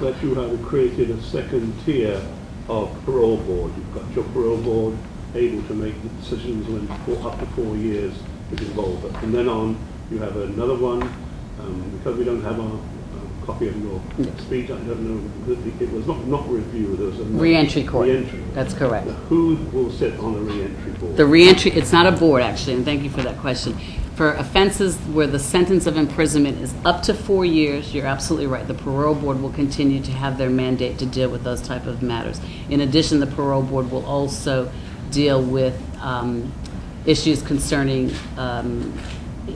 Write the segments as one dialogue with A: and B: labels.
A: that you have created a second tier of parole board. You've got your parole board able to make the decisions when up to 4 years is involved. And then on, you have another one, because we don't have a copy of your speech, I don't know, it was not review, there was a
B: re-entry court.
A: Re-entry.
B: That's correct.
A: Now, who will sit on the re-entry board?
B: The re-entry, it's not a board actually, and thank you for that question. For offenses where the sentence of imprisonment is up to 4 years, you're absolutely right. The parole board will continue to have their mandate to deal with those type of matters. In addition, the parole board will also deal with issues concerning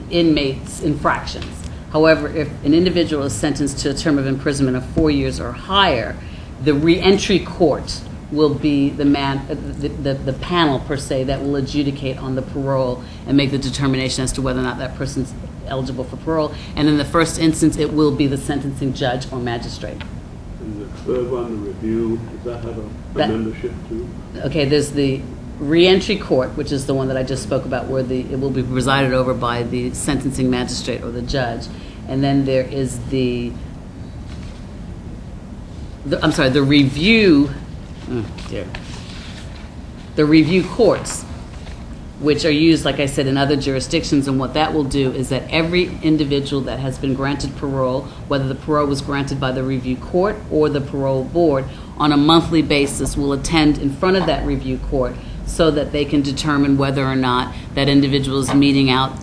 B: inmates' infractions. However, if an individual is sentenced to a term of imprisonment of 4 years or higher, the re-entry court will be the panel per se that will adjudicate on the parole and make the determination as to whether or not that person's eligible for parole. And in the first instance, it will be the sentencing judge or magistrate.
A: And the third one, the review, does that have a membership too?
B: Okay, there's the re-entry court, which is the one that I just spoke about, where it will be presided over by the sentencing magistrate or the judge. And then there is the review. The review courts, which are used, like I said, in other jurisdictions, and what that will do is that every individual that has been granted parole, whether the parole was granted by the review court or the parole board, on a monthly basis will attend in front of that review court so that they can determine whether or not that individual is meeting out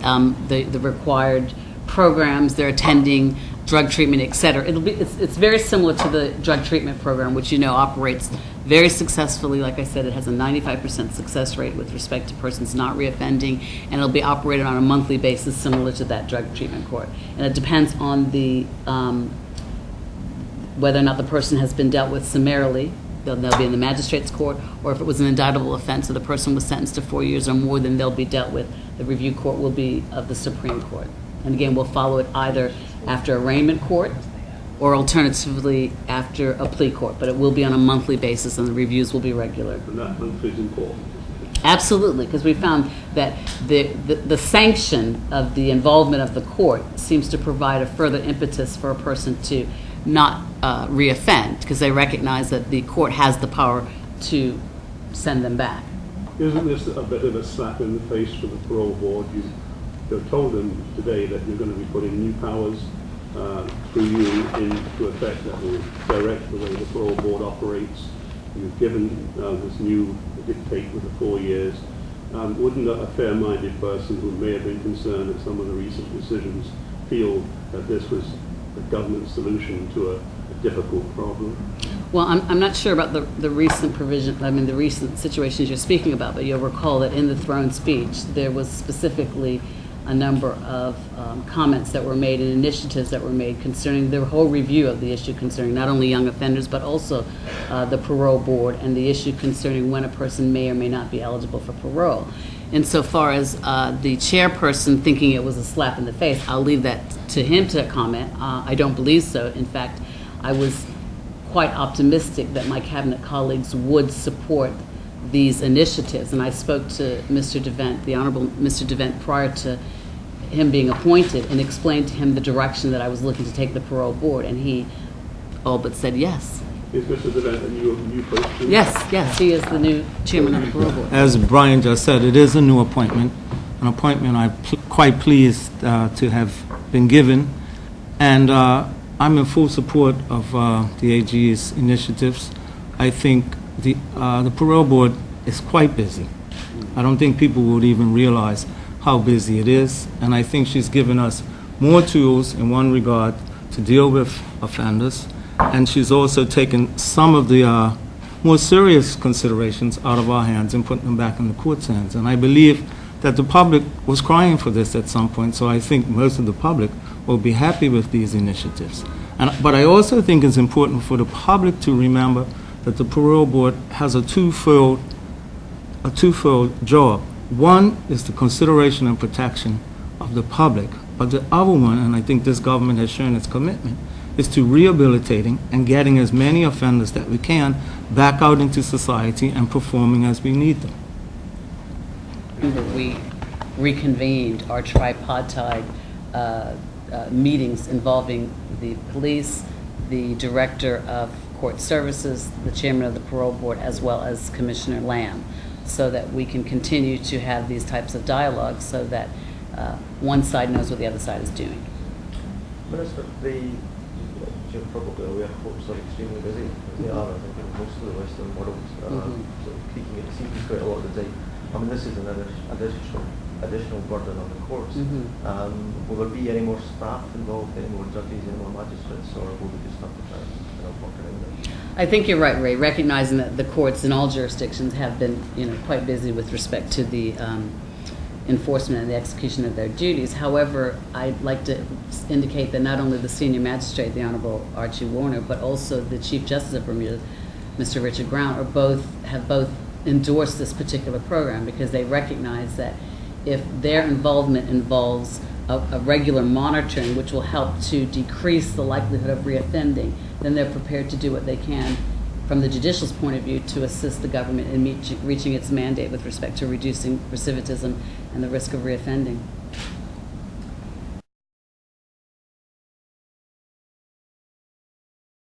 B: the required programs, they're attending drug treatment, et cetera. It's very similar to the drug treatment program, which you know operates very successfully. Like I said, it has a 95% success rate with respect to persons not reoffending, and it'll be operated on a monthly basis similar to that drug treatment court. And it depends on the whether or not the person has been dealt with summarily. They'll be in the magistrate's court, or if it was an indictable offense, so the person was sentenced to 4 years or more, then they'll be dealt with. The review court will be of the Supreme Court. And again, we'll follow it either after arraignment court or alternatively after a plea court, but it will be on a monthly basis and the reviews will be regular.
A: And that monthly is important.
B: Absolutely, because we found that the sanction of the involvement of the court seems to provide a further impetus for a person to not reoffend, because they recognize that the court has the power to send them back.
A: Isn't this a bit of a slap in the face for the parole board? You've told them today that you're going to be putting new powers through you into effect that will direct the way the parole board operates. You've given this new dictate with the 4 years. Wouldn't a fair-minded person who may have been concerned at some of the recent decisions feel that this was the government's solution to a difficult problem?
B: Well, I'm not sure about the recent provision, the recent situations you're speaking about, but you'll recall that in the throne speech, there was specifically a number of comments that were made and initiatives that were made concerning the whole review of the issue concerning not only young offenders, but also the parole board and the issue concerning when a person may or may not be eligible for parole. Insofar as the chairperson thinking it was a slap in the face, I'll leave that to him to comment. I don't believe so. In fact, I was quite optimistic that my cabinet colleagues would support these initiatives, and I spoke to Mr. DeVent, the Honorable Mr. DeVent, prior to him being appointed, and explained to him the direction that I was looking to take the parole board, and he all but said yes.
A: Is Mr. DeVent a new person?
B: Yes, he is the new chairman of the parole board.
C: As Brian just said, it is a new appointment, an appointment I'm quite pleased to have been given, and I'm in full support of the AG's initiatives. I think the parole board is quite busy. I don't think people would even realize how busy it is, and I think she's given us more tools in one regard to deal with offenders, and she's also taken some of the more serious considerations out of our hands and put them back in the court's hands. And I believe that the public was crying for this at some point, so I think most of the public will be happy with these initiatives. But I also think it's important for the public to remember that the parole board has a twofold job. One is the consideration and protection of the public, but the other one, and I think this government has shown its commitment, is to rehabilitating and getting as many offenders that we can back out into society and performing as we need them.
B: We reconvened our tripartite meetings involving the police, the Director of Court Services, the Chairman of the Parole Board, as well as Commissioner Lamb, so that we can continue to have these types of dialogues so that one side knows what the other side is doing.
D: Minister, you're probably aware courts are extremely busy, as they are, I think, in most of the Western world, sort of creaking it seems quite a lot of the time. I mean, this is an additional burden on the courts. Will there be any more staff involved, any more judges, any more magistrates, or will we just have to try and work around it?
B: I think you're right, Ray, recognizing that the courts in all jurisdictions have been, quite busy with respect to the enforcement and the execution of their duties. However, I'd like to indicate that not only the senior magistrate, the Honorable Archie Warner, but also the Chief Justice of Bermuda, Mr. Richard Brown, have both endorsed this particular program, because they recognize that if their involvement involves a regular monitoring, which will help to decrease the likelihood of reoffending, then they're prepared to do what they can from the judicial's point of view to assist the government in reaching its mandate with respect to reducing recidivism and the risk of reoffending.